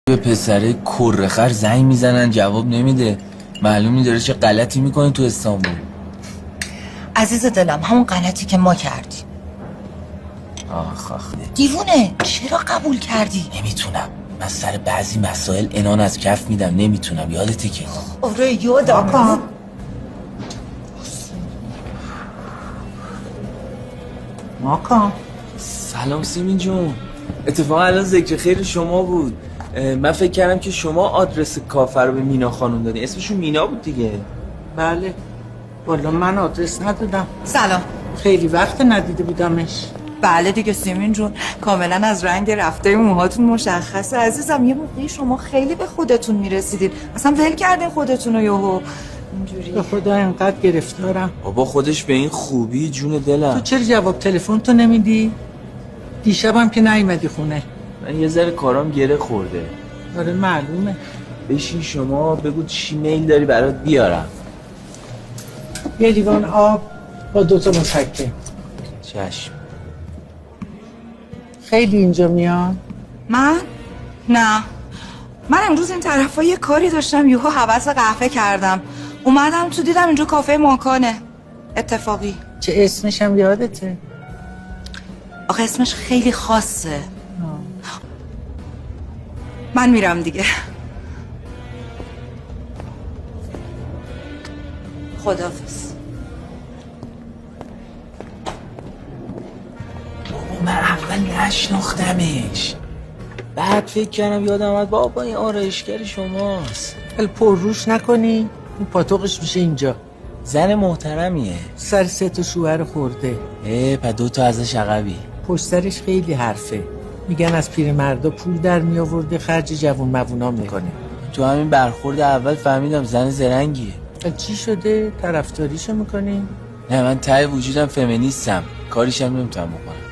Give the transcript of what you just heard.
به پسره کرخر زنگ میزنن جواب نمیده. معلومی داره چه غلطی میکنه تو استانبول. عزیز دلم همون غلطی که ما کردیم. آخ دیوونه چرا قبول کردی؟ نمیتونم، من سر بعضی مسائل انان از کف میدم، نمیتونم. یادته که آره یادم. ماکان سلام سیمین جون. اتفاقا الان ذکر خیر شما بود. من فکر کردم که شما آدرس کافه رو به مینا خانم دادین. اسمشون مینا بود دیگه. بله والا من آدرس ندادم، سلام. خیلی وقت ندیده بودمش. بله دیگه سیمین جون، کاملا از رنگ رفته موهاتون مشخصه. عزیزم یه موقعی شما خیلی به خودتون میرسیدین، اصلا ول کردین خودتون رو یهو اینجوری. به خدا اینقدر گرفتارم. بابا خودش به این خوبی جون دلم. تو چرا جواب تلفن تو نمیدی؟ دیشبم که نیومدی خونه. من یه ذره کارام گره خورده. آره معلومه. بشین شما بگو چی میل داری برات بیارم. یه لیوان آب با 2 مسکن. چشم. خیلی اینجا میان؟ من؟ نه، من امروز این طرفا یه کاری داشتم، یهو هوس قهوه کردم، اومدم تو دیدم اینجا کافه ماکانه. اتفاقی. چه اسمش هم یادته؟ آخه اسمش خیلی خاصه. من میرم دیگه. خداحافظ. بابا من اول نشناختمش، بعد فکر کردم یادم اومد بابا این آرایشگر شماست. ولی پر روش نکنی، این پاتوقش میشه اینجا. زن محترمیه. سر 3 شوهر خورده. پس 2 ازش عقبی. پشت سرش خیلی حرفه. میگن از پیرمردا پول در میآورده خرج جوون موونا میکنه. تو همین برخورد اول فهمیدم زن زرنگیه. چی شده؟ طرفداریشو میکنی؟ نه من ته وجودم فمینیستم، کاریشم نمیتونم بکنم.